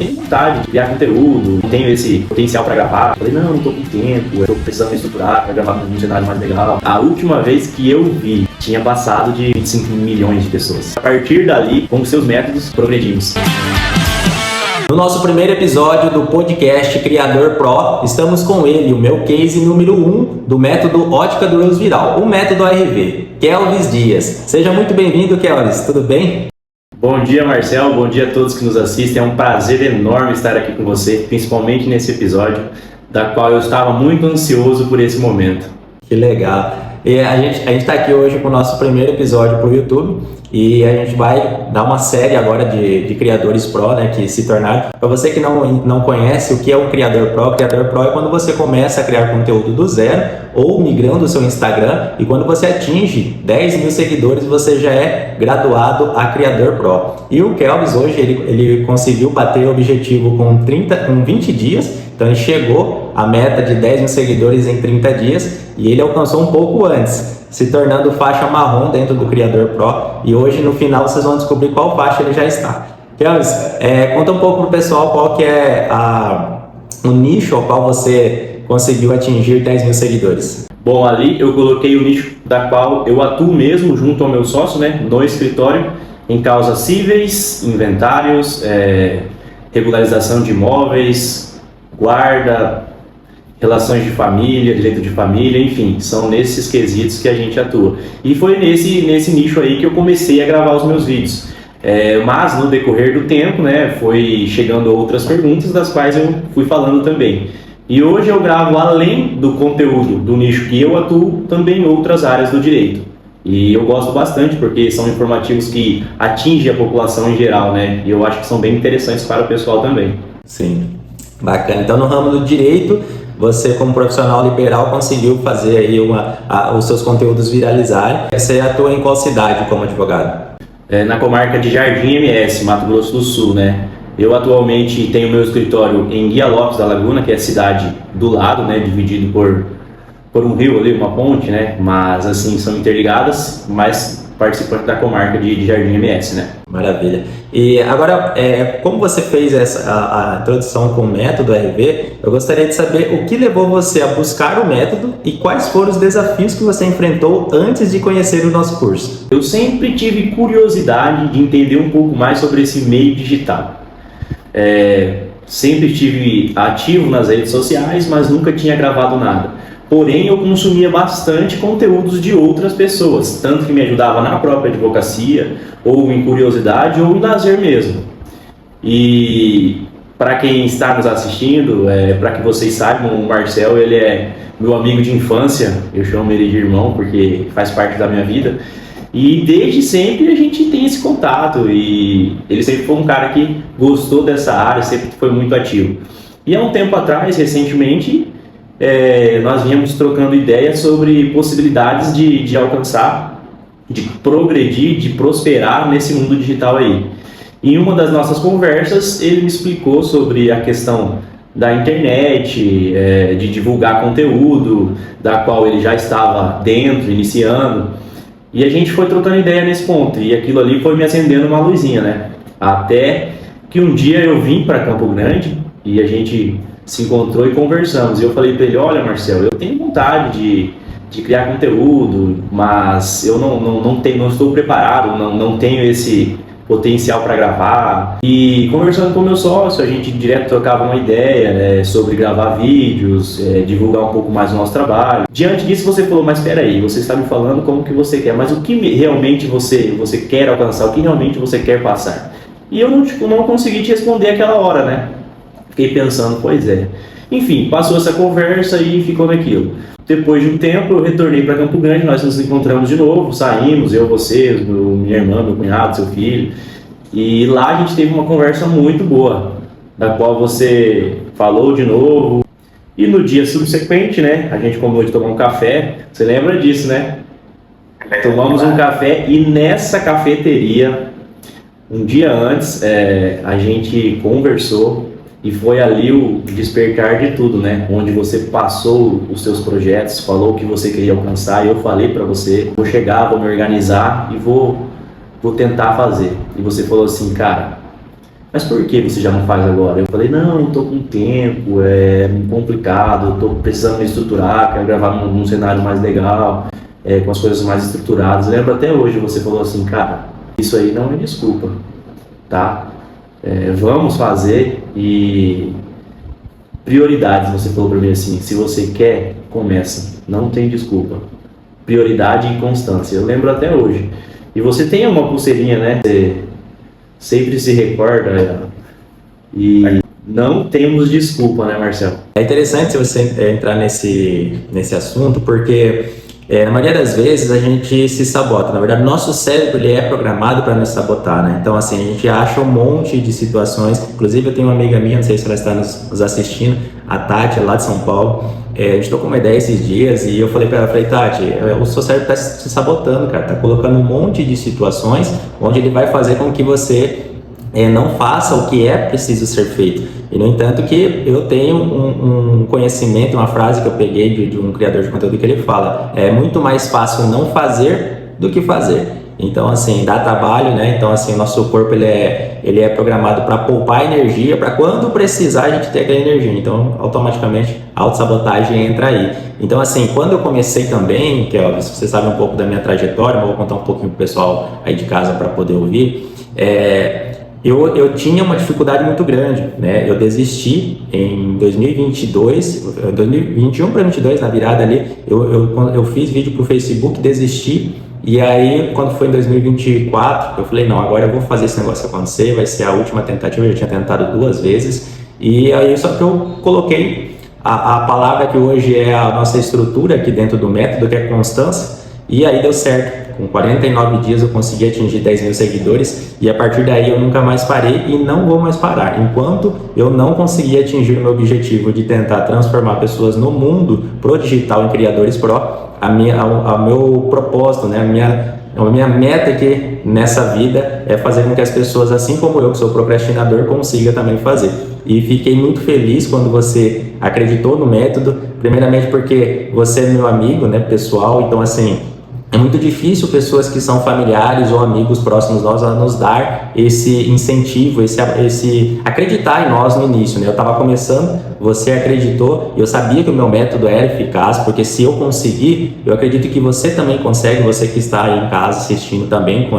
tenho vontade de criar conteúdo, tenho esse potencial para gravar. Eu falei, não tô com tempo, eu tô precisando me estruturar para gravar com um cenário mais legal. A última vez que eu vi, tinha passado de 25 milhões de pessoas. A partir dali, com os seus métodos, progredimos. No nosso primeiro episódio do podcast Criador Pro, estamos com ele, o meu case número 1 do método Ótica do Reels Viral, o método ARV, Kelvis Dias. Seja muito bem-vindo, Kelvis, tudo bem? Bom dia, Marcel, bom dia a todos que nos assistem. É um prazer enorme estar aqui com você, principalmente nesse episódio, da qual eu estava muito ansioso por esse momento. Que legal! E a gente está aqui hoje com o nosso primeiro episódio para o YouTube e a gente vai dar uma série agora de criadores pro, né, que se tornaram. Para você que não conhece o que é um criador pro é quando você começa a criar conteúdo do zero ou migrando o seu Instagram, e quando você atinge 10 mil seguidores você já é graduado a criador pro. E o Kelvis hoje ele conseguiu bater o objetivo com 20 dias, então ele chegou à meta de 10 mil seguidores em 30 dias e ele alcançou um pouco antes, se tornando faixa marrom dentro do Criador Pro, e hoje no final vocês vão descobrir qual faixa ele já está. Kelvis, conta um pouco pro pessoal qual que é o nicho ao qual você conseguiu atingir 10 mil seguidores. Bom, ali eu coloquei o nicho da qual eu atuo mesmo junto ao meu sócio, né, no escritório, em causas cíveis, inventários, regularização de imóveis, guarda, relações de família, direito de família, enfim, são nesses quesitos que a gente atua. E foi nesse nicho aí que eu comecei a gravar os meus vídeos. Mas no decorrer do tempo, né, foi chegando outras perguntas das quais eu fui falando também. E hoje eu gravo, além do conteúdo do nicho que eu atuo, também outras áreas do direito. E eu gosto bastante porque são informativos que atingem a população em geral, né? E eu acho que são bem interessantes para o pessoal também. Sim, bacana. Então no ramo do direito, você como profissional liberal conseguiu fazer aí os seus conteúdos viralizarem. Você atua em qual cidade como advogado? Na comarca de Jardim MS, Mato Grosso do Sul, né? Eu atualmente tenho meu escritório em Guia Lopes da Laguna, que é a cidade do lado, né? Dividido por um rio ali, uma ponte, né? Mas assim, são interligadas, mas participante da comarca de Jardim MS, né? Maravilha. E agora, como você fez a introdução com o método ARV, eu gostaria de saber o que levou você a buscar o método e quais foram os desafios que você enfrentou antes de conhecer o nosso curso. Eu sempre tive curiosidade de entender um pouco mais sobre esse meio digital. Sempre estive ativo nas redes sociais, mas nunca tinha gravado nada. Porém, eu consumia bastante conteúdos de outras pessoas, tanto que me ajudava na própria advocacia, ou em curiosidade, ou em lazer mesmo. E para quem está nos assistindo, para que vocês saibam, o Marcel, ele é meu amigo de infância, eu chamo ele de irmão porque faz parte da minha vida. E desde sempre a gente tem esse contato, e ele sempre foi um cara que gostou dessa área, sempre foi muito ativo. E há um tempo atrás, recentemente, nós viemos trocando ideias sobre possibilidades de alcançar, de progredir, de prosperar nesse mundo digital aí. Em uma das nossas conversas, ele me explicou sobre a questão da internet, de divulgar conteúdo, da qual ele já estava dentro, iniciando. E a gente foi trocando ideia nesse ponto, e aquilo ali foi me acendendo uma luzinha, né? Até que um dia eu vim para Campo Grande e a gente se encontrou e conversamos. E eu falei para ele, olha Marcel, eu tenho vontade de criar conteúdo, mas eu não estou preparado, não tenho esse potencial para gravar. E conversando com o meu sócio, a gente direto trocava uma ideia, sobre gravar vídeos, divulgar um pouco mais o nosso trabalho. Diante disso você falou, mas espera aí, você está me falando como que você quer, mas o que realmente você quer alcançar, o que realmente você quer passar? E eu não consegui te responder aquela hora, né? Fiquei pensando, pois é. Enfim, passou essa conversa e ficou naquilo. Depois de um tempo, eu retornei para Campo Grande, nós nos encontramos de novo, saímos, eu, você, minha irmã, meu cunhado, seu filho. E lá a gente teve uma conversa muito boa, da qual você falou de novo. E no dia subsequente, né, a gente combinou de tomar um café, você lembra disso, né? Tomamos um café e nessa cafeteria, um dia antes, a gente conversou. E foi ali o despertar de tudo, né? Onde você passou os seus projetos, falou o que você queria alcançar, e eu falei para você, vou chegar, vou me organizar e vou tentar fazer. E você falou assim, cara, mas por que você já não faz agora? Eu falei, não, eu tô com tempo, é complicado, eu tô precisando me estruturar, quero gravar num cenário mais legal, com as coisas mais estruturadas. Lembro até hoje, você falou assim, cara, isso aí não é desculpa, tá? Vamos fazer e prioridades, você falou pra mim assim, se você quer, começa, não tem desculpa. Prioridade e constância, eu lembro até hoje. E você tem uma pulseirinha, né? Você sempre se recorda e não temos desculpa, né, Marcelo? É interessante você entrar nesse assunto, porque na maioria das vezes a gente se sabota. Na verdade, nosso cérebro ele é programado para nos sabotar, né? Então, assim, a gente acha um monte de situações. Inclusive, eu tenho uma amiga minha, não sei se ela está nos assistindo, a Tati, lá de São Paulo. A gente trocou uma ideia esses dias e eu falei para ela, Tati, o seu cérebro está se sabotando, cara. Está colocando um monte de situações onde ele vai fazer com que você não faça o que é preciso ser feito. E, no entanto, que eu tenho um conhecimento, uma frase que eu peguei de um criador de conteúdo que ele fala, é muito mais fácil não fazer do que fazer. Então, assim, dá trabalho, né? Então, assim, o nosso corpo ele é programado para poupar energia, para quando precisar a gente ter aquela energia. Então, automaticamente, a autossabotagem entra aí. Então, assim, quando eu comecei também, que ó, se você sabe um pouco da minha trajetória, mas vou contar um pouquinho pro pessoal aí de casa para poder ouvir, eu tinha uma dificuldade muito grande, né? Eu desisti em 2022, 2021 para 2022, na virada ali, eu fiz vídeo pro Facebook, desisti. E aí, quando foi em 2024, eu falei, não, agora eu vou fazer esse negócio acontecer, vai ser a última tentativa, eu já tinha tentado 2 vezes. E aí, só que eu coloquei a palavra que hoje é a nossa estrutura aqui dentro do método, que é constância, e aí deu certo. Com 49 dias eu consegui atingir 10 mil seguidores e a partir daí eu nunca mais parei e não vou mais parar. Enquanto eu não conseguir atingir o meu objetivo de tentar transformar pessoas no mundo pro digital em Criadores Pro, o meu propósito, né? A minha meta aqui nessa vida é fazer com que as pessoas, assim como eu, que sou procrastinador, consiga também fazer. E fiquei muito feliz quando você acreditou no método, primeiramente porque você é meu amigo, né, pessoal, então assim, é muito difícil pessoas que são familiares ou amigos próximos nós a nos dar esse incentivo, esse acreditar em nós no início, né? Eu estava começando, você acreditou, eu sabia que o meu método era eficaz, porque se eu conseguir, eu acredito que você também consegue, você que está aí em casa assistindo também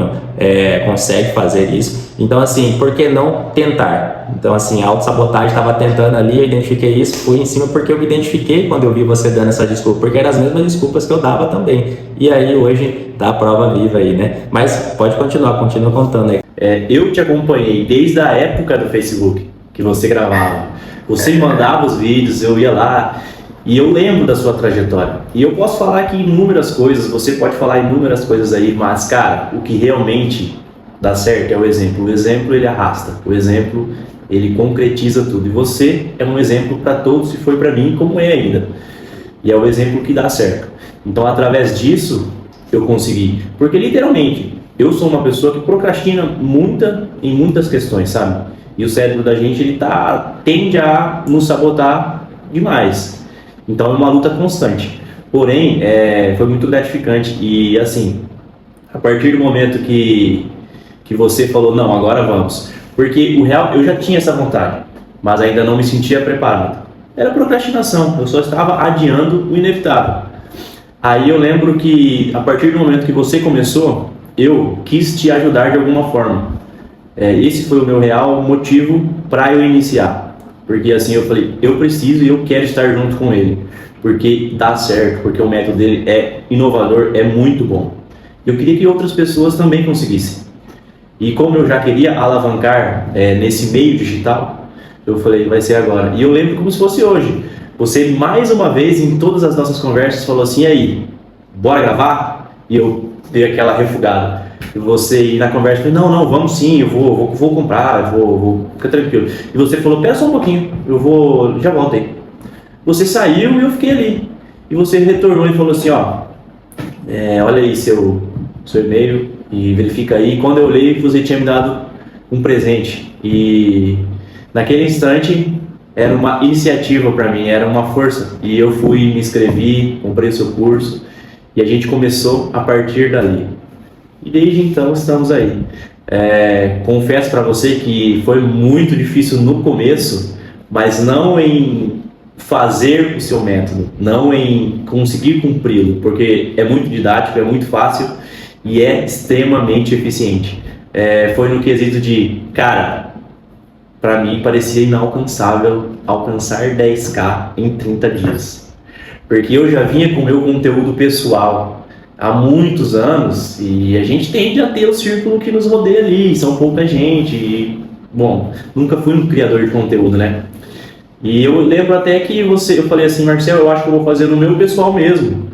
consegue fazer isso. Então, assim, por que não tentar? Então, assim, a autossabotagem estava tentando ali, eu identifiquei isso, fui em cima porque eu me identifiquei quando eu vi você dando essa desculpa, porque eram as mesmas desculpas que eu dava também. E aí, hoje, tá a prova viva aí, né? Mas pode continua contando aí. Eu te acompanhei desde a época do Facebook, que você gravava. Você me mandava os vídeos, eu ia lá, e eu lembro da sua trajetória. E eu posso falar aqui inúmeras coisas, você pode falar inúmeras coisas aí, mas, cara, o que realmente dá certo é o exemplo. O exemplo, ele arrasta. O exemplo, ele concretiza tudo. E você é um exemplo para todos, e foi para mim como é ainda. E é o exemplo que dá certo. Então, através disso, eu consegui. Porque, literalmente, eu sou uma pessoa que procrastina em muitas questões, sabe? E o cérebro da gente, ele tende a nos sabotar demais. Então, é uma luta constante. Porém, foi muito gratificante. E, assim, a partir do momento que você falou, não, agora vamos. Porque o real, eu já tinha essa vontade, mas ainda não me sentia preparado. Era procrastinação, eu só estava adiando o inevitável. Aí eu lembro que, a partir do momento que você começou, eu quis te ajudar de alguma forma. Esse foi o meu real motivo para eu iniciar. Porque assim, eu falei, eu preciso e eu quero estar junto com ele. Porque dá certo, porque o método dele é inovador, é muito bom. Eu queria que outras pessoas também conseguissem. E como eu já queria alavancar nesse meio digital, eu falei, vai ser agora. E eu lembro como se fosse hoje. Você, mais uma vez, em todas as nossas conversas, falou assim, e aí, bora gravar? E eu dei aquela refugada. E você, na conversa, falou, não, vamos sim, eu vou comprar, fica tranquilo. E você falou, pera só um pouquinho, já volto aí. Você saiu e eu fiquei ali. E você retornou e falou assim, olha aí seu e-mail e verifica aí. Quando eu olhei, você tinha me dado um presente. E naquele instante era uma iniciativa para mim, era uma força. E eu fui, me inscrevi, comprei seu curso e a gente começou a partir dali. E desde então estamos aí. Confesso para você que foi muito difícil no começo, mas não em fazer o seu método, não em conseguir cumpri-lo, porque é muito didático, é muito fácil e é extremamente eficiente. Foi no quesito de, cara, para mim parecia inalcançável alcançar 10K em 30 dias, porque eu já vinha com o meu conteúdo pessoal há muitos anos e a gente tende a ter o círculo que nos rodeia ali, são pouca gente e, bom, nunca fui um criador de conteúdo, né? E eu lembro até que eu falei assim, Marcel, eu acho que eu vou fazer no meu pessoal mesmo,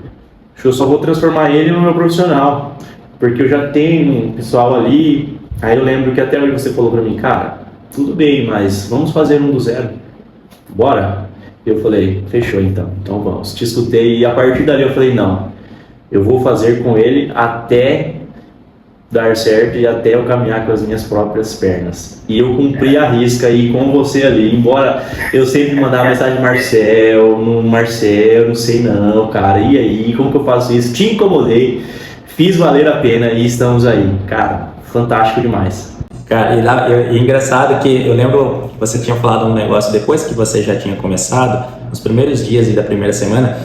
acho que eu só vou transformar ele no meu profissional, porque eu já tenho um pessoal ali. Aí eu lembro que até hoje você falou pra mim, cara, tudo bem, mas vamos fazer um do zero, bora? Eu falei, fechou então vamos, te escutei e a partir dali eu falei, não, eu vou fazer com ele até dar certo e até eu caminhar com as minhas próprias pernas. E eu cumpri a risca aí com você ali, embora eu sempre mandava mensagem, Marcel, não sei não, cara, e aí, como que eu faço isso? Te incomodei, fiz valer a pena e estamos aí, cara, fantástico demais. Cara, e engraçado que eu lembro que você tinha falado um negócio depois que você já tinha começado, nos primeiros dias da primeira semana,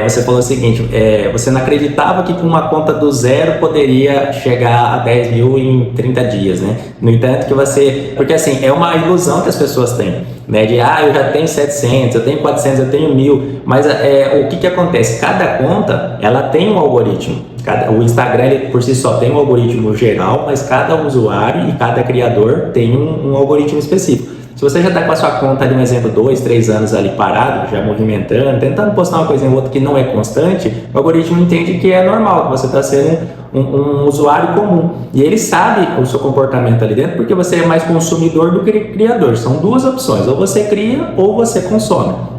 você falou o seguinte, você não acreditava que com uma conta do zero poderia chegar a 10 mil em 30 dias, né? No entanto que porque assim, é uma ilusão que as pessoas têm, né? De, eu já tenho 700, eu tenho 400, eu tenho 1000, mas o que acontece? Cada conta, ela tem um algoritmo. O Instagram, ele, por si só, tem um algoritmo geral, mas cada usuário e cada criador tem um algoritmo específico. Se você já está com a sua conta ali, um exemplo, 2, 3 anos ali parado, já movimentando, tentando postar uma coisa em outra que não é constante, o algoritmo entende que é normal, que você está sendo um usuário comum. E ele sabe o seu comportamento ali dentro porque você é mais consumidor do que criador. São duas opções, ou você cria ou você consome.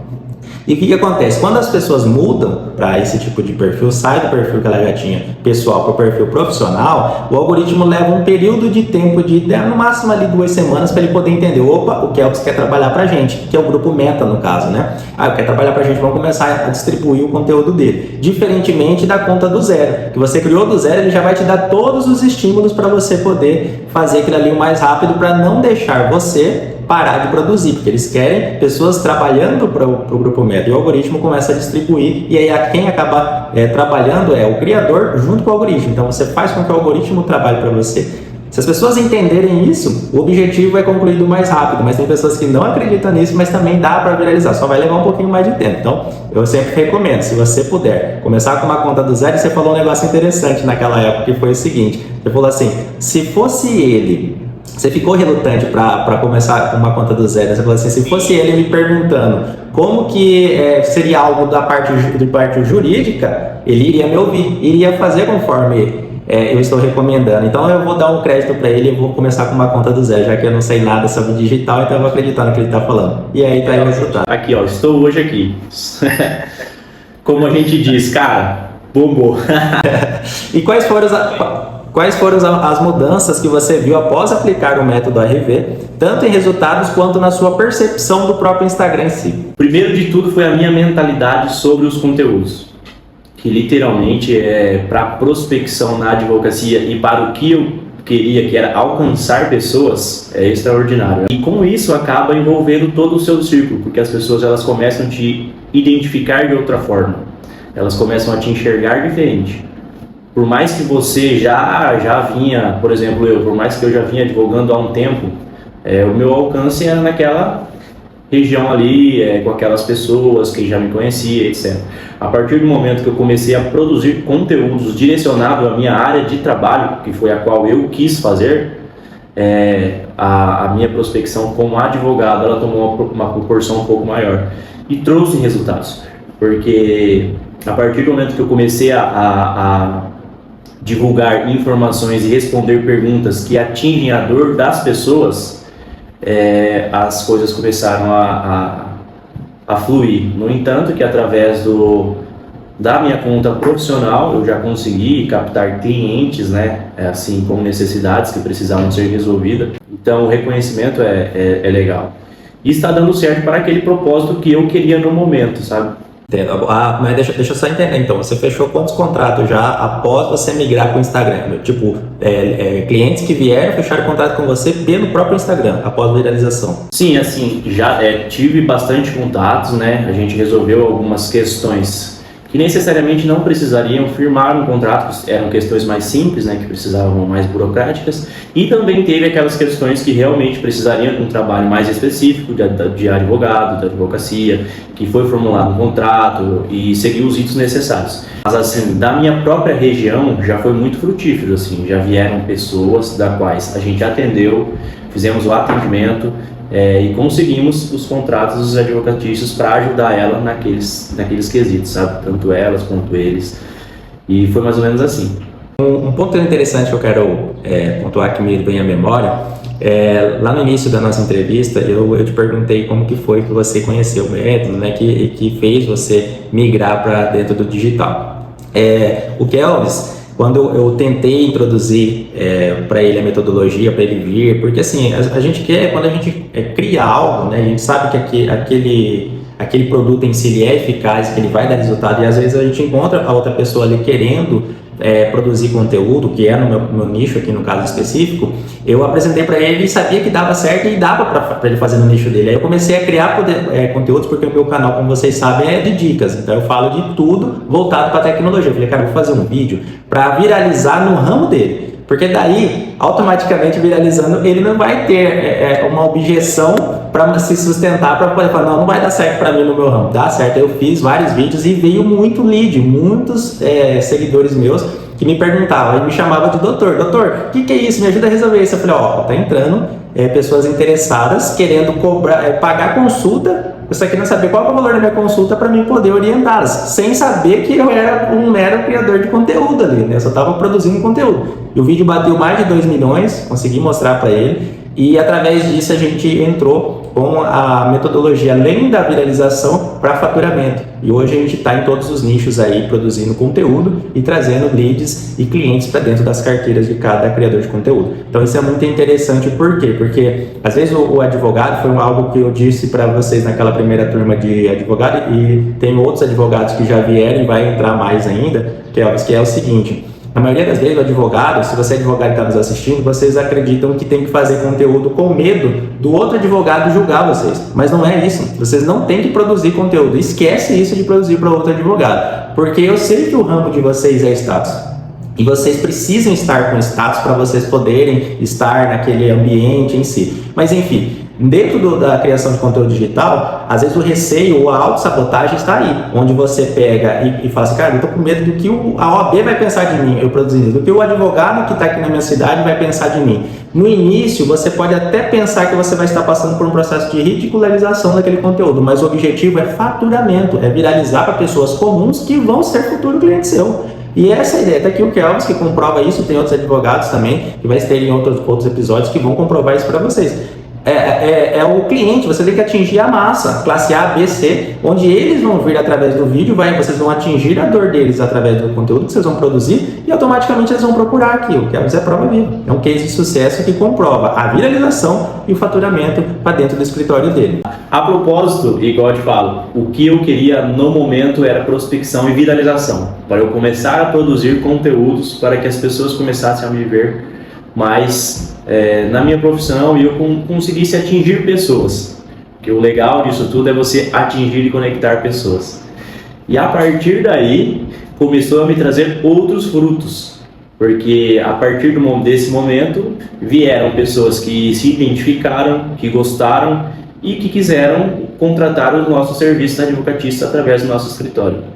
E o que acontece? Quando as pessoas mudam para esse tipo de perfil, sai do perfil que ela já tinha pessoal para o perfil profissional, o algoritmo leva um período de tempo no máximo ali 2 semanas para ele poder entender, opa, o Kelps quer trabalhar para a gente, que é o grupo meta no caso, né? Quer trabalhar para a gente, vamos começar a distribuir o conteúdo dele. Diferentemente da conta do zero, que você criou do zero, ele já vai te dar todos os estímulos para você poder fazer aquilo ali o mais rápido para não deixar você parar de produzir, porque eles querem pessoas trabalhando para o grupo meta e o algoritmo começa a distribuir e aí quem acaba trabalhando é o criador junto com o algoritmo. Então você faz com que o algoritmo trabalhe para você. Se as pessoas entenderem isso, o objetivo é concluído mais rápido, mas tem pessoas que não acreditam nisso, mas também dá para viralizar, só vai levar um pouquinho mais de tempo. Então eu sempre recomendo, se você puder começar com uma conta do zero. Você falou um negócio interessante naquela época que foi o seguinte, você falou assim, se fosse ele, você ficou relutante para começar com uma conta do zero. Você falou assim, se fosse ele me perguntando como que seria algo da parte jurídica, ele iria me ouvir, iria fazer conforme eu estou recomendando. Então eu vou dar um crédito para ele e vou começar com uma conta do zero, já que eu não sei nada sobre digital, então eu vou acreditar no que ele está falando. E aí tá aí o resultado. Aqui, ó, estou hoje aqui. Como a gente diz, cara, bombou. E quais foram as mudanças que você viu após aplicar o método ARV, tanto em resultados quanto na sua percepção do próprio Instagram em si? Primeiro de tudo foi a minha mentalidade sobre os conteúdos, que literalmente para prospecção na advocacia e para o que eu queria, que era alcançar pessoas, é extraordinário. E com isso acaba envolvendo todo o seu círculo, porque as pessoas elas começam a te identificar de outra forma, elas começam a te enxergar diferente. Por mais que você já vinha, por exemplo, por mais que eu já vinha advogando há um tempo, o meu alcance era naquela região ali, com aquelas pessoas que já me conheciam, etc. A partir do momento que eu comecei a produzir conteúdos direcionados à minha área de trabalho, que foi a qual eu quis fazer, a minha prospecção como advogado, ela tomou uma proporção um pouco maior e trouxe resultados, porque a partir do momento que eu comecei a divulgar informações e responder perguntas que atingem a dor das pessoas, as coisas começaram a fluir. No entanto, que através da minha conta profissional eu já consegui captar clientes, né, assim como necessidades que precisavam ser resolvidas. Então o reconhecimento é legal. E está dando certo para aquele propósito que eu queria no momento, sabe? Entendo. Mas deixa eu só entender, então, você fechou quantos contratos já após você migrar para o Instagram? Tipo, clientes que vieram fecharam contrato com você pelo próprio Instagram, após a viralização? Sim, assim, já tive bastante contatos, né? A gente resolveu algumas questões que necessariamente não precisariam firmar um contrato, eram questões mais simples, né, que precisavam mais burocráticas, e também teve aquelas questões que realmente precisariam de um trabalho mais específico de advogado, da advocacia, que foi formulado um contrato e seguiu os ritos necessários. Mas assim, da minha própria região já foi muito frutífero, assim, já vieram pessoas da quais a gente atendeu, fizemos o atendimento, e conseguimos os contratos advocatícios para ajudar ela naqueles quesitos, sabe? Tanto elas quanto eles. E foi mais ou menos assim. Um ponto interessante que eu quero pontuar que me vem à memória, lá no início da nossa entrevista, eu te perguntei como que foi que você conheceu o método, né, que fez você migrar para dentro do digital. O Kelvis, quando eu tentei introduzir para ele a metodologia, para ele vir, porque assim, a gente quer, quando a gente cria algo, né, a gente sabe que aquele produto em si ele é eficaz, que ele vai dar resultado, e às vezes a gente encontra a outra pessoa ali querendo produzir conteúdo, que é no meu nicho aqui no caso específico. Eu apresentei para ele e sabia que dava certo e dava para ele fazer no nicho dele. Aí eu comecei a criar conteúdos, porque o meu canal, como vocês sabem, é de dicas, então eu falo de tudo voltado para tecnologia. Eu falei, cara, eu vou fazer um vídeo para viralizar no ramo dele, porque daí, automaticamente viralizando, ele não vai ter uma objeção para se sustentar, para poder falar, não vai dar certo para mim no meu ramo. Dá certo, eu fiz vários vídeos e veio muito lead, muitos seguidores meus que me perguntavam, e me chamavam de doutor, o que é isso? Me ajuda a resolver isso. Eu falei, tá entrando pessoas interessadas, querendo pagar consulta, você querendo saber qual é o valor da minha consulta para mim poder orientá-las, sem saber que eu era um mero criador de conteúdo ali, né? Eu só estava produzindo conteúdo. E o vídeo bateu mais de 2 milhões, consegui mostrar para ele, e através disso a gente entrou com a metodologia além da viralização para faturamento. E hoje a gente está em todos os nichos aí produzindo conteúdo e trazendo leads e clientes para dentro das carteiras de cada criador de conteúdo. Então isso é muito interessante, por quê? Porque às vezes o advogado, foi algo que eu disse para vocês naquela primeira turma de advogado, e tem outros advogados que já vieram e vai entrar mais ainda, que é o seguinte: na maioria das vezes, o advogado, se você é advogado e está nos assistindo, vocês acreditam que tem que fazer conteúdo com medo do outro advogado julgar vocês. Mas não é isso. Vocês não têm que produzir conteúdo. Esquece isso de produzir para outro advogado. Porque eu sei que o ramo de vocês é status. E vocês precisam estar com status para vocês poderem estar naquele ambiente em si. Mas enfim, dentro da criação de conteúdo digital, às vezes o receio ou a autossabotagem está aí, onde você pega e fala assim, cara, eu estou com medo do que a OAB vai pensar de mim, eu produzindo, do que o advogado que está aqui na minha cidade vai pensar de mim. No início, você pode até pensar que você vai estar passando por um processo de ridicularização daquele conteúdo, mas o objetivo é faturamento, é viralizar para pessoas comuns que vão ser futuro cliente seu. E essa é a ideia, tá aqui o Kelvis que comprova isso, tem outros advogados também, que vai ter em outros episódios que vão comprovar isso para vocês. É o cliente, você tem que atingir a massa, classe A, B, C, onde eles vão vir através do vídeo, vocês vão atingir a dor deles através do conteúdo que vocês vão produzir, e automaticamente eles vão procurar aqui. O Kelvis é prova viva, é um case de sucesso que comprova a viralização e o faturamento para dentro do escritório dele. A propósito, igual eu te falo, o que eu queria no momento era prospecção e viralização, para eu começar a produzir conteúdos para que as pessoas começassem a me ver mais na minha profissão e eu conseguisse atingir pessoas. Porque o legal disso tudo é você atingir e conectar pessoas. E a partir daí começou a me trazer outros frutos, porque a partir desse momento vieram pessoas que se identificaram, que gostaram e que quiseram contratar o nosso serviço advocatista através do nosso escritório.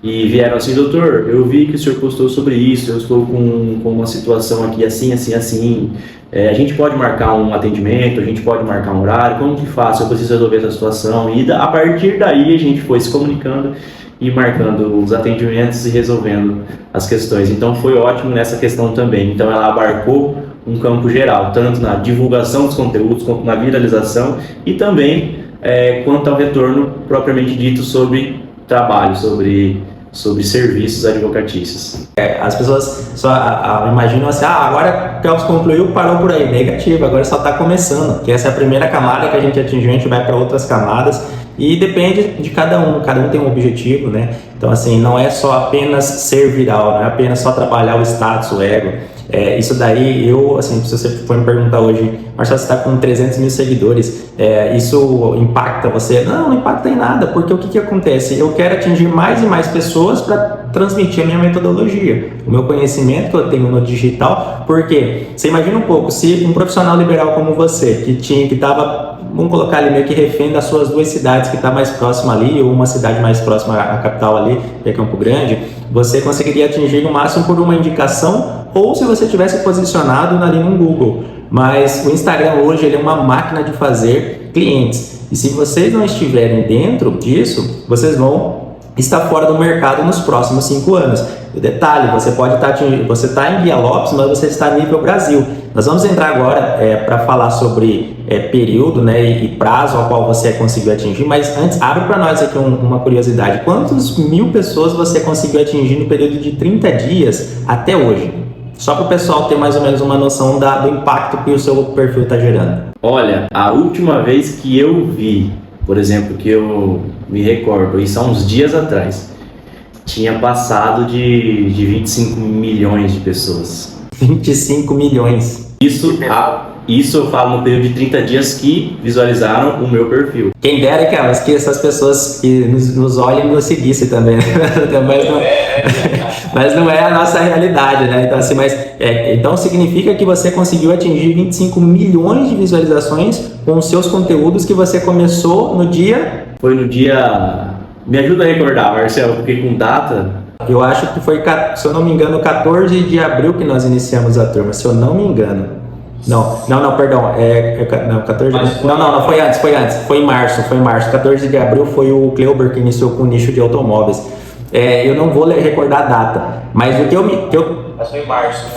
E vieram assim, doutor, eu vi que o senhor postou sobre isso, eu estou com uma situação aqui assim, assim, assim, a gente pode marcar um atendimento, a gente pode marcar um horário, como que faço, eu preciso resolver essa situação. E a partir daí a gente foi se comunicando e marcando os atendimentos e resolvendo as questões. Então foi ótimo nessa questão também. Então ela abarcou um campo geral, tanto na divulgação dos conteúdos, quanto na viralização e também quanto ao retorno propriamente dito sobre trabalho, sobre serviços advocatícios. As pessoas só imaginam assim, agora o Kelvis concluiu, parou por aí. Negativo, agora só está começando, que essa é a primeira camada que a gente atingiu, a gente vai para outras camadas. E depende de cada um tem um objetivo, né? Então, assim, não é só apenas ser viral, não é apenas só trabalhar o status, o ego. Isso daí, assim, se você for me perguntar hoje, Marcelo, você está com 300 mil seguidores, isso impacta você? Não impacta em nada, porque o que acontece? Eu quero atingir mais e mais pessoas para transmitir a minha metodologia, o meu conhecimento que eu tenho no digital, porque você imagina um pouco, se um profissional liberal como você, que estava, vamos colocar ali meio que refém das suas 2 cidades, que está mais próxima ali, ou uma cidade mais próxima à capital ali, que é Campo Grande, você conseguiria atingir no máximo por uma indicação, ou se você tivesse posicionado ali no Google. Mas o Instagram hoje ele é uma máquina de fazer clientes. E se vocês não estiverem dentro disso, vocês vão estar fora do mercado nos próximos 5 anos. E detalhe, você pode estar em Guia Lopes, mas você está a nível Brasil. Nós vamos entrar agora para falar sobre período, né, e prazo ao qual você conseguiu atingir, mas antes, abre para nós aqui uma curiosidade. Quantas mil pessoas você conseguiu atingir no período de 30 dias até hoje? Só para o pessoal ter mais ou menos uma noção do impacto que o seu perfil está gerando. Olha, a última vez que eu vi, por exemplo, que eu me recordo, isso há uns dias atrás, tinha passado de 25 milhões de pessoas. 25 milhões. Isso eu falo no período de 30 dias que visualizaram o meu perfil. Quem dera que essas pessoas que nos olhem nos seguissem também, né? Mas não é a nossa realidade, né? Então, assim, então significa que você conseguiu atingir 25 milhões de visualizações com os seus conteúdos que você começou no dia... Foi no dia... Me ajuda a recordar, Marcelo, porque com data... Eu acho que foi, se eu não me engano, 14 de abril que nós iniciamos a turma, se eu não me engano. Não, perdão, não, 14 de... Não, foi antes, foi em março, 14 de abril foi o Cleuber que iniciou com o nicho de automóveis. Eu não vou recordar a data, mas o que eu... Mas foi em março.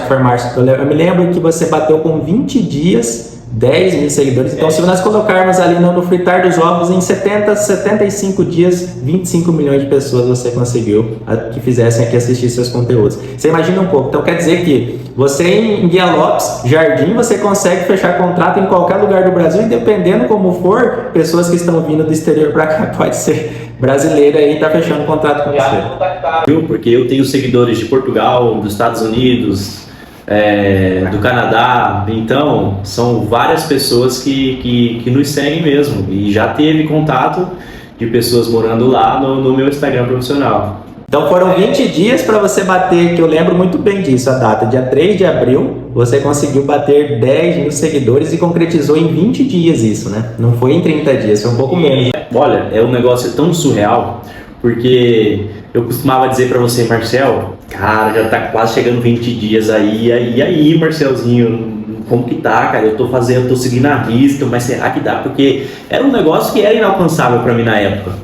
Foi março. Eu me lembro que você bateu com 20 dias 10 mil seguidores. Então, se nós colocarmos ali no fritar dos ovos, em 75 dias, 25 milhões de pessoas você conseguiu que fizessem aqui assistir seus conteúdos. Você imagina um pouco. Então, quer dizer que você em Guia Lopes, Jardim, você consegue fechar contrato em qualquer lugar do Brasil e dependendo como for, pessoas que estão vindo do exterior para cá, pode ser brasileira aí, tá fechando contrato com você. Porque eu tenho seguidores de Portugal, dos Estados Unidos, do Canadá, então são várias pessoas que nos seguem mesmo, e já teve contato de pessoas morando lá no meu Instagram profissional. Então foram 20 dias para você bater, que eu lembro muito bem disso, a data, dia 3 de abril, você conseguiu bater 10 mil seguidores e concretizou em 20 dias isso, né? Não foi em 30 dias, foi um pouco menos. Olha, é um negócio tão surreal, porque eu costumava dizer para você, Marcel, cara, já tá quase chegando 20 dias aí, Marcelzinho, como que tá, cara? Eu tô seguindo a risca, mas será que dá? Porque era um negócio que era inalcançável para mim na época.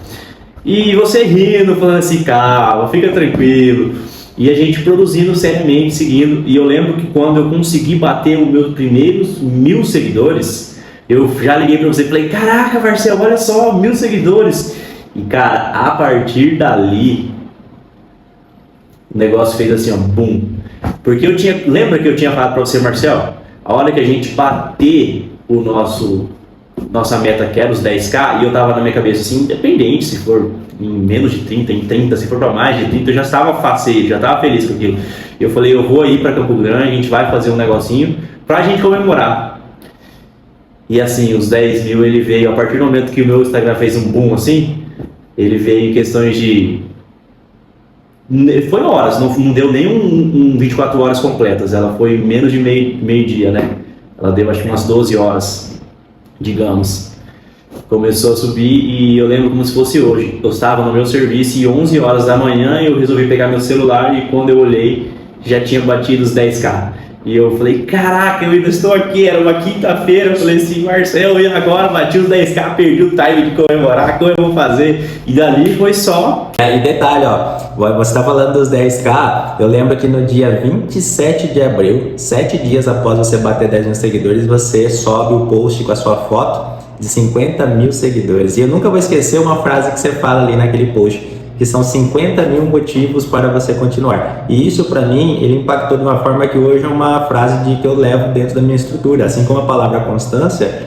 E você rindo, falando assim, calma, fica tranquilo. E a gente produzindo seriamente, seguindo. E eu lembro que quando eu consegui bater os meus primeiros 1000 seguidores, eu já liguei para você e falei, caraca, Marcel, olha só, 1000 seguidores. E cara, a partir dali, o negócio fez assim, ó, bum. Porque lembra que eu tinha falado para você, Marcel, a hora que a gente bater nossa meta que era os 10k, e eu tava na minha cabeça assim, independente se for em menos de 30, em 30, se for para mais de 30, eu já estava faceiro, já estava feliz com aquilo. Eu falei, eu vou aí para Campo Grande, a gente vai fazer um negocinho pra gente comemorar. E assim, os 10 mil ele veio, a partir do momento que o meu Instagram fez um boom assim, ele veio em questões de... Foi horas, não deu nem um 24 horas completas, ela foi menos de meio-dia, né? Ela deu acho que umas 12 horas. Digamos, começou a subir e eu lembro como se fosse hoje. Eu estava no meu serviço e 11 horas da manhã eu resolvi pegar meu celular e quando eu olhei já tinha batido os 10k. E eu falei, caraca, eu ainda estou aqui, era uma quinta-feira. Eu falei assim, Marcel, e agora bati os 10k, perdi o time de comemorar, como eu vou fazer? E dali foi só... E detalhe, ó, você está falando dos 10k, eu lembro que no dia 27 de abril, 7 dias após você bater 10 mil seguidores, você sobe o post com a sua foto de 50 mil seguidores. E eu nunca vou esquecer uma frase que você fala ali naquele post, que são 50 mil motivos para você continuar. E isso, para mim, ele impactou de uma forma que hoje é uma frase que eu levo dentro da minha estrutura. Assim como a palavra constância,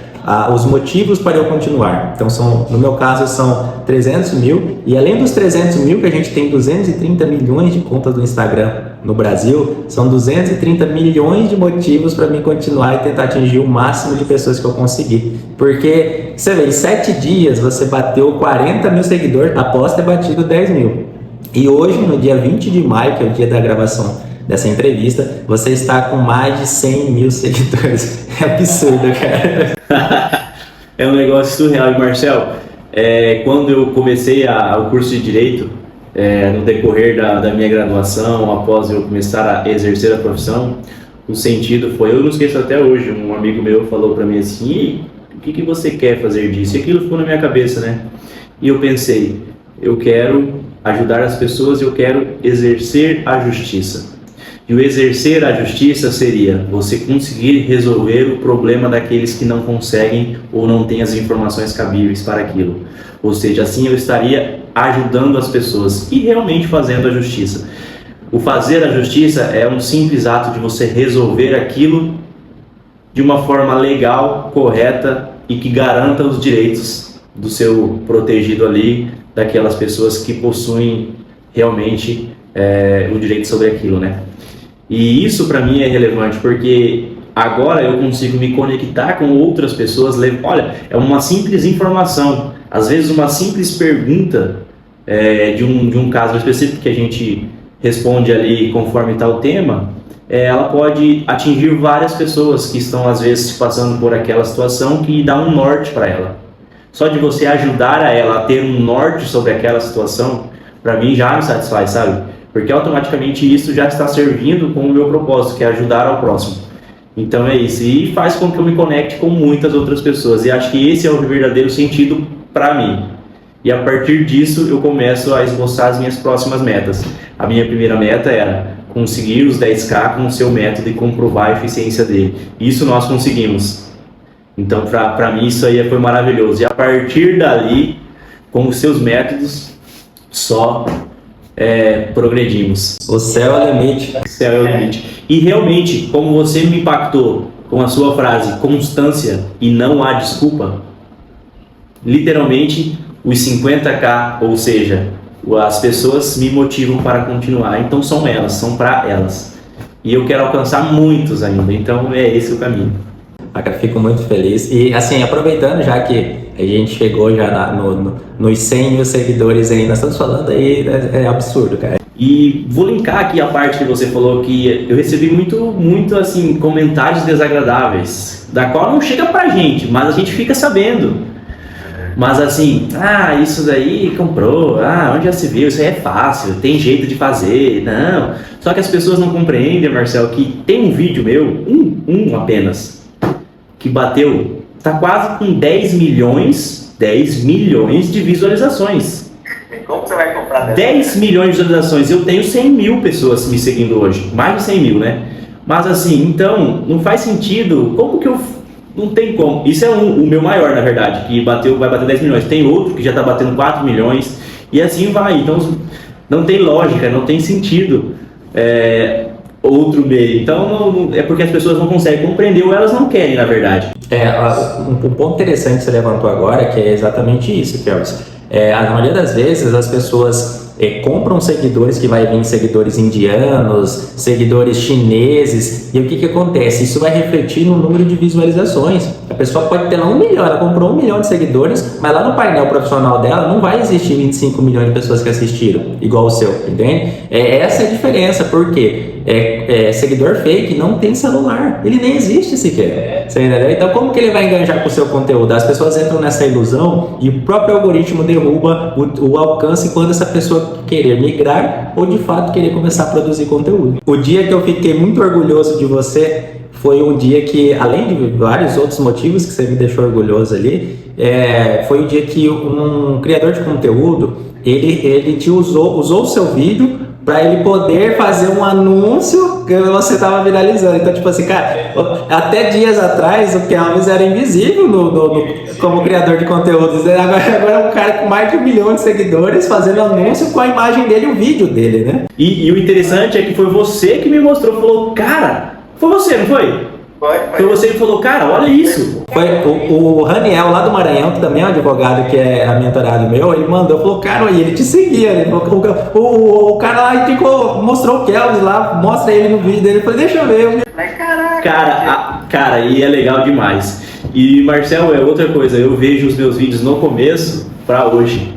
os motivos para eu continuar. Então, no meu caso, são 300 mil, e além dos 300 mil, que a gente tem 230 milhões de contas do Instagram no Brasil, são 230 milhões de motivos para mim continuar e tentar atingir o máximo de pessoas que eu conseguir. Porque, você vê, em 7 dias você bateu 40 mil seguidores após ter batido 10 mil. E hoje, no dia 20 de maio, que é o dia da gravação dessa entrevista, você está com mais de 100 mil seguidores. É absurdo, cara. É um negócio surreal. E Marcel, quando eu comecei o curso de Direito, no decorrer da minha graduação, após eu começar a exercer a profissão, o sentido foi, eu não esqueço até hoje, um amigo meu falou para mim assim, o que você quer fazer disso? E aquilo ficou na minha cabeça, né? E eu pensei, eu quero ajudar as pessoas, eu quero exercer a justiça. E o exercer a justiça seria você conseguir resolver o problema daqueles que não conseguem ou não têm as informações cabíveis para aquilo. Ou seja, assim eu estaria ajudando as pessoas e realmente fazendo a justiça. O fazer a justiça é um simples ato de você resolver aquilo de uma forma legal, correta e que garanta os direitos do seu protegido ali, daquelas pessoas que possuem realmente o direito sobre aquilo, né? E isso para mim é relevante, porque agora eu consigo me conectar com outras pessoas. Olha, é uma simples informação, às vezes uma simples pergunta de um caso específico que a gente responde ali conforme tal tema, ela pode atingir várias pessoas que estão às vezes passando por aquela situação, que dá um norte para ela. Só de você ajudar a ela a ter um norte sobre aquela situação, para mim já me satisfaz, sabe? Porque automaticamente isso já está servindo com o meu propósito, que é ajudar ao próximo. Então é isso, e faz com que eu me conecte com muitas outras pessoas, e acho que esse é o verdadeiro sentido para mim. E a partir disso eu começo a esboçar as minhas próximas metas. A minha primeira meta era conseguir os 10K com o seu método e comprovar a eficiência dele. Isso nós conseguimos. Então para mim isso aí foi maravilhoso. E a partir dali, com os seus métodos, só progredimos. O céu é o limite. O céu é o limite. E realmente, como você me impactou com a sua frase constância e não há desculpa, literalmente os 50K, ou seja, as pessoas me motivam para continuar. Então são elas, são para elas. E eu quero alcançar muitos ainda. Então é esse o caminho. Fico muito feliz. E assim, aproveitando já que a gente chegou já nos 100 mil seguidores aí, nós estamos falando aí, é absurdo, cara. E vou linkar aqui a parte que você falou, que eu recebi muito assim, comentários desagradáveis, da qual não chega pra gente, mas a gente fica sabendo. Mas assim, isso daí comprou, onde já se viu, isso aí é fácil, tem jeito de fazer, não. Só que as pessoas não compreendem, Marcel, que tem um vídeo meu, um apenas, que bateu, tá quase com 10 milhões de visualizações. Como você vai comprar 10 milhões de visualizações, eu tenho 100 mil pessoas me seguindo hoje, mais de 100 mil, né? Mas assim, então, não faz sentido, como que eu... Não tem como, isso é o meu maior, na verdade, que vai bater 10 milhões, tem outro que já tá batendo 4 milhões, e assim vai, então não tem lógica, não tem sentido outro meio, então é porque as pessoas não conseguem compreender ou elas não querem, na verdade. Um ponto interessante que você levantou agora, que é exatamente isso, Kelvis. A maioria das vezes as pessoas compram seguidores que vai vir seguidores indianos, seguidores chineses, e o que acontece? Isso vai refletir no número de visualizações. A pessoa pode ter lá 1 milhão, ela comprou 1 milhão de seguidores, mas lá no painel profissional dela não vai existir 25 milhões de pessoas que assistiram, igual o seu, entende? Essa é a diferença, porque seguidor fake não tem celular, ele nem existe sequer. Você entendeu? Então como que ele vai enganjar com o seu conteúdo? As pessoas entram nessa ilusão e o próprio algoritmo derruba o alcance quando essa pessoa querer migrar ou de fato querer começar a produzir conteúdo. O dia que eu fiquei muito orgulhoso de você foi um dia que, além de vários outros motivos que você me deixou orgulhoso ali, foi um dia que um criador de conteúdo, ele te usou o seu vídeo para ele poder fazer um anúncio que você estava viralizando. Então, tipo assim, cara, até dias atrás o Kelvis era invisível como criador de conteúdos. Agora é um cara com mais de 1 milhão de seguidores fazendo anúncio com a imagem dele e o vídeo dele, né? E o interessante é que foi você que me mostrou, falou, cara, foi você, não foi? Foi você que falou, cara, olha isso. Foi o Raniel lá do Maranhão, que também é um advogado que é mentorado meu, ele mandou, falou, cara, e ele te seguia, ele falou, o cara lá mostrou o Kelvis lá, mostra ele no vídeo dele, eu falei, deixa eu ver. Cara, e é legal demais. E Marcel, é outra coisa, eu vejo os meus vídeos no começo pra hoje.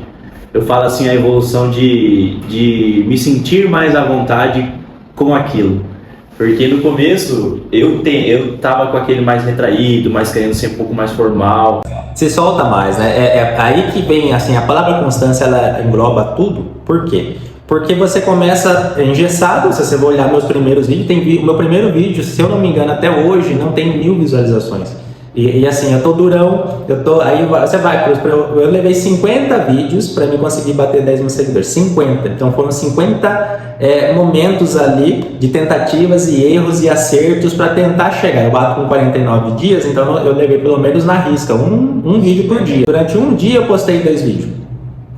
Eu falo assim, a evolução de me sentir mais à vontade com aquilo. Porque no começo eu tava com aquele mais retraído, mais querendo ser um pouco mais formal. Se solta mais, né? É aí que vem, assim, a palavra constância, ela engloba tudo. Por quê? Porque você começa engessado, se você for olhar meus primeiros vídeos, o meu primeiro vídeo, se eu não me engano, até hoje, não tem 1000 visualizações. E assim, eu tô durão, aí você vai, eu levei 50 vídeos para mim conseguir bater 10 mil seguidores, 50, então foram 50 momentos ali de tentativas e erros e acertos para tentar chegar. Eu bato com 49 dias, então eu levei pelo menos na risca, um vídeo por dia. Durante um dia eu postei 2 vídeos,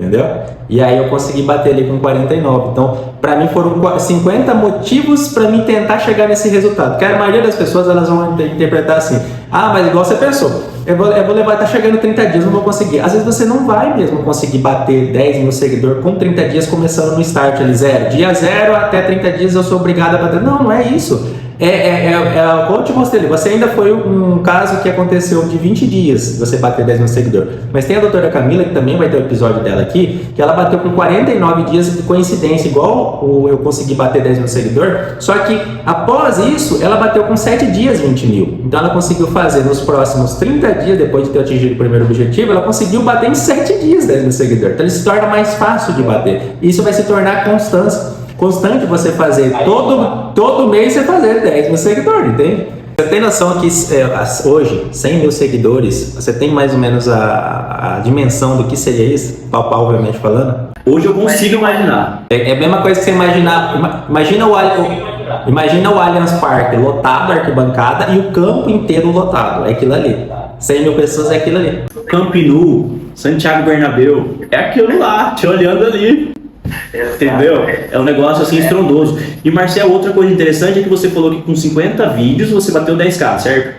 entendeu? E aí eu consegui bater ali com 49. Então, para mim foram 50 motivos para mim tentar chegar nesse resultado. Porque a maioria das pessoas elas vão interpretar assim: ah, mas igual você pensou, eu vou levar, tá chegando 30 dias, não vou conseguir. Às vezes você não vai mesmo conseguir bater 10 mil seguidores com 30 dias começando no start ali, dia 0 até 30 dias eu sou obrigado a bater. Não é isso. Como eu te mostrei, você ainda foi um caso que aconteceu de 20 dias você bater 10 mil seguidores. Mas tem a doutora Camila, que também vai ter o episódio dela aqui, que ela bateu com 49 dias de coincidência, igual eu consegui bater 10 mil seguidores, só que após isso, ela bateu com 7 dias 20 mil. Então ela conseguiu fazer nos próximos 30 dias, depois de ter atingido o primeiro objetivo, ela conseguiu bater em 7 dias 10 mil seguidores. Então ele se torna mais fácil de bater. Isso vai se tornar constante você fazer, todo mês você fazer 10 mil seguidores, entende? Você tem noção que hoje, 100 mil seguidores, você tem mais ou menos a dimensão do que seria isso, palpavelmente falando? Hoje eu consigo imaginar. É a mesma coisa que você imaginar, imagina o Allianz Parque lotado, a arquibancada, e o campo inteiro lotado, é aquilo ali. 100 mil pessoas é aquilo ali. Camp Nou, Santiago Bernabéu, é aquilo lá, te olhando ali. Entendeu? É um negócio assim estrondoso. E Marcel, outra coisa interessante é que você falou que com 50 vídeos você bateu 10k, certo?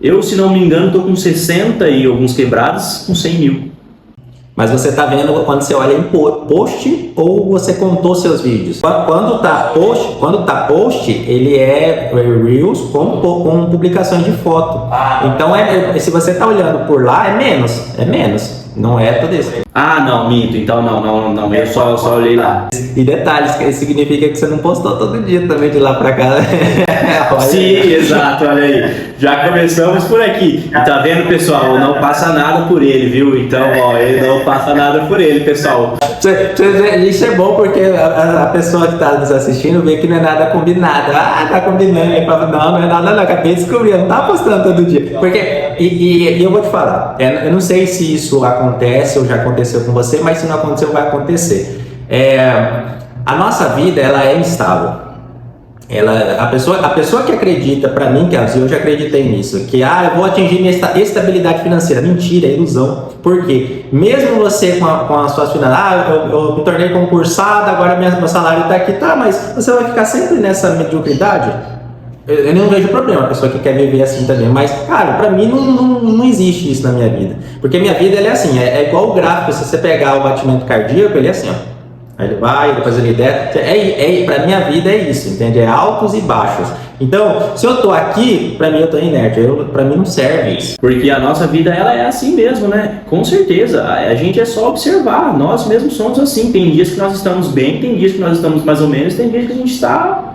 Eu, se não me engano, tô com 60 e alguns quebrados com 100 mil. Mas você tá vendo quando você olha em post ou você contou seus vídeos? Quando tá post, ele é Reels com publicações de foto. Então se você tá olhando por lá, é menos. Não é tudo isso. Ah, não, minto. Então não. Eu só olhei lá. E detalhes, que significa que você não postou todo dia também de lá pra cá. Sim, exato, olha aí. Já começamos por aqui. E tá vendo, pessoal? Não passa nada por ele, viu? Então, ele não passa nada por ele, pessoal. Isso é bom porque a pessoa que tá nos assistindo vê que não é nada combinado. Ah, tá combinando. Ele fala, não é nada, não. Acabei de descobrir, eu não tá postando todo dia. Porque, e eu vou te falar, eu não sei se isso acontece ou já aconteceu com você, mas se não aconteceu, vai acontecer. A nossa vida, ela é instável. A pessoa que acredita, para mim, que eu já acreditei nisso, que eu vou atingir minha estabilidade financeira. Mentira, é ilusão. Por quê? Mesmo você com as suas finanças, eu me tornei concursado, agora meu salário está aqui, mas você vai ficar sempre nessa mediocridade? Eu não vejo problema, a pessoa que quer viver assim também, mas, cara, pra mim não existe isso na minha vida. Porque minha vida, ela é assim, é igual o gráfico, se você pegar o batimento cardíaco, ele é assim, ó. Aí ele vai, depois ele desce. Pra minha vida é isso, entende? É altos e baixos. Então, se eu tô aqui, pra mim eu tô inerte, pra mim não serve isso. Porque a nossa vida, ela é assim mesmo, né? Com certeza, a gente é só observar, nós mesmos somos assim. Tem dias que nós estamos bem, tem dias que nós estamos mais ou menos, tem dias que a gente está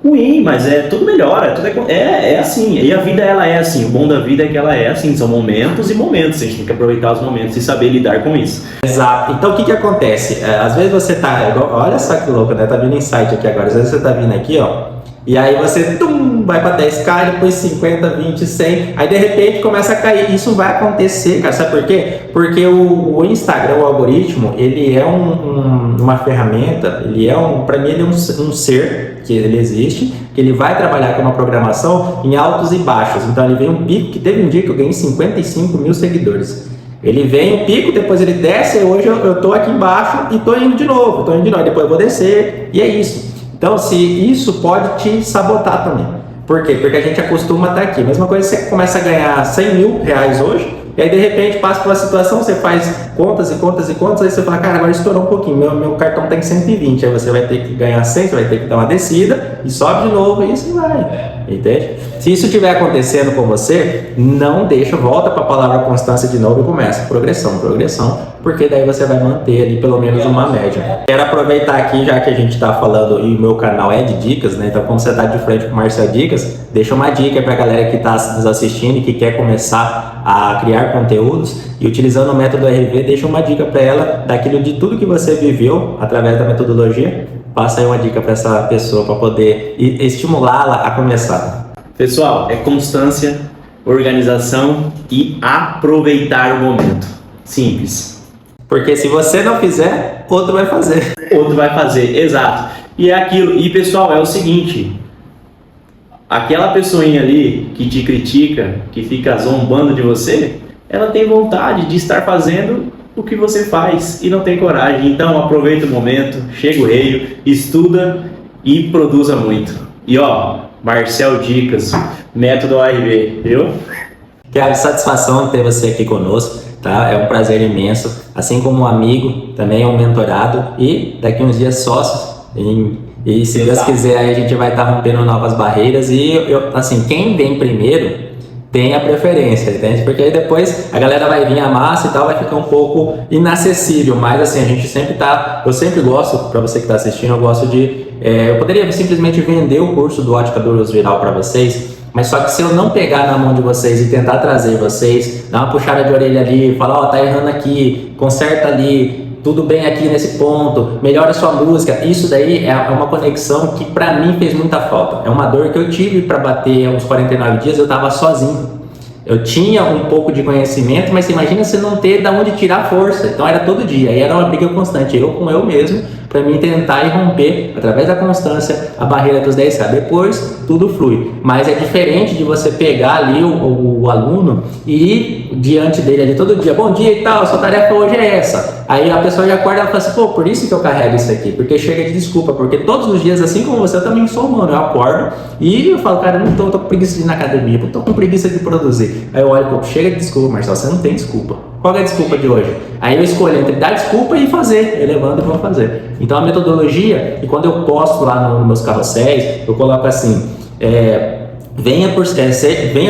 ruim, mas tudo melhora, é assim, e a vida ela é assim, o bom da vida é que ela é assim, são momentos e momentos, a gente tem que aproveitar os momentos e saber lidar com isso. Exato, então o que acontece? Às vezes você tá, olha só que louco, né, tá vindo insight aqui agora, às vezes você tá vindo aqui, ó, e aí você vai para 10k, depois 50, 20, 100, aí de repente começa a cair. Isso vai acontecer, cara, sabe por quê? Porque o Instagram, o algoritmo, ele é uma ferramenta, para mim ele é um ser, que ele existe, que ele vai trabalhar com uma programação em altos e baixos. Então ele vem um pico, que teve um dia que eu ganhei 55 mil seguidores. Ele vem um pico, depois ele desce, e hoje eu tô aqui embaixo e tô indo de novo, depois eu vou descer, e é isso. Então, se isso pode te sabotar também. Por quê? Porque a gente acostuma a estar aqui. Mesma coisa, você começa a ganhar 100 mil reais hoje, e aí de repente passa por uma situação, você faz contas e contas e contas, aí você fala, cara, agora estourou um pouquinho, meu cartão tem 120, aí você vai ter que ganhar 100, você vai ter que dar uma descida, e sobe de novo, e assim vai, entende? Se isso estiver acontecendo com você, não deixa, volta para a palavra constância de novo e começa, progressão, porque daí você vai manter ali pelo menos uma média. Quero aproveitar aqui, já que a gente está falando, e o meu canal é de dicas, né? Então como você está de frente com o Marcel Dicas, deixa uma dica para a galera que está nos assistindo e que quer começar a criar conteúdos, e utilizando o método RV, deixa uma dica para ela daquilo de tudo que você viveu através da metodologia. Passa aí uma dica para essa pessoa para poder estimulá-la a começar. Pessoal, é constância, organização e aproveitar o momento. Simples. Porque se você não fizer, outro vai fazer. Outro vai fazer, exato. E é aquilo. E pessoal, é o seguinte: aquela pessoinha ali que te critica, que fica zombando de você, ela tem vontade de estar fazendo o que você faz e não tem coragem. Então aproveita o momento, chega o rei, estuda e produza muito. E ó, Marcel Dicas, método ARV, viu? Quero satisfação de ter você aqui conosco, tá? É um prazer imenso, assim como um amigo, também é um mentorado e daqui uns dias sócios. E se Deus quiser, aí a gente vai estar rompendo novas barreiras e assim, quem vem primeiro tem a preferência, entende? Porque aí depois a galera vai vir a massa e tal, vai ficar um pouco inacessível, mas assim, a gente sempre tá, eu sempre gosto, para você que está assistindo, eu gosto de, eu poderia simplesmente vender o curso do Ótica do Luz Viral para vocês, mas só que se eu não pegar na mão de vocês e tentar trazer vocês, dar uma puxada de orelha ali, falar, ó, tá errando aqui, conserta ali, tudo bem aqui nesse ponto, melhora a sua música, isso daí é uma conexão que pra mim fez muita falta. É uma dor que eu tive para bater uns 49 dias, eu tava sozinho. Eu tinha um pouco de conhecimento, mas você imagina você não ter de onde tirar força. Então era todo dia, e era uma briga constante, eu com eu mesmo, para mim tentar romper, através da constância, a barreira dos 10K. Depois, tudo flui. Mas é diferente de você pegar ali o aluno e ir diante dele ali todo dia. Bom dia e tal, sua tarefa hoje é essa. Aí a pessoa já acorda e fala assim, pô, por isso que eu carrego isso aqui. Porque chega de desculpa, porque todos os dias, assim como você, eu também sou humano. Eu acordo e eu falo, cara, eu tô com preguiça de ir na academia, eu tô com preguiça de produzir. Aí eu olho, pô, chega de desculpa, Marcelo, você não tem desculpa. Qual é a desculpa de hoje? Aí eu escolho entre dar desculpa e fazer, elevando e vou fazer. Então a metodologia, e quando eu posto lá nos meus carrosséis, eu coloco assim, venha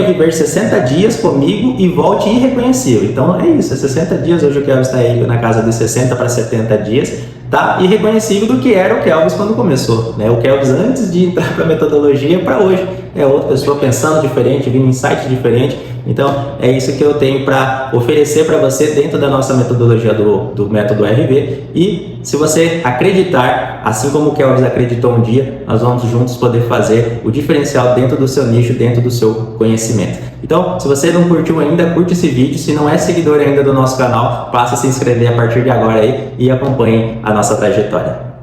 viver 60 dias comigo e volte irreconhecível. Então é isso, é 60 dias, hoje o Kelvis está aí na casa de 60 para 70 dias, tá irreconhecível do que era o Kelvis quando começou, né? O Kelvis antes de entrar para a metodologia para hoje é outra pessoa pensando diferente, vindo insight diferente. Então é isso que eu tenho para oferecer para você dentro da nossa metodologia do método RV. E se você acreditar, assim como o Kelvis acreditou um dia, nós vamos juntos poder fazer o diferencial dentro do seu nicho, dentro do seu conhecimento. Então, se você não curtiu ainda, curte esse vídeo. Se não é seguidor ainda do nosso canal, passa a se inscrever a partir de agora aí e acompanhe a nossa trajetória.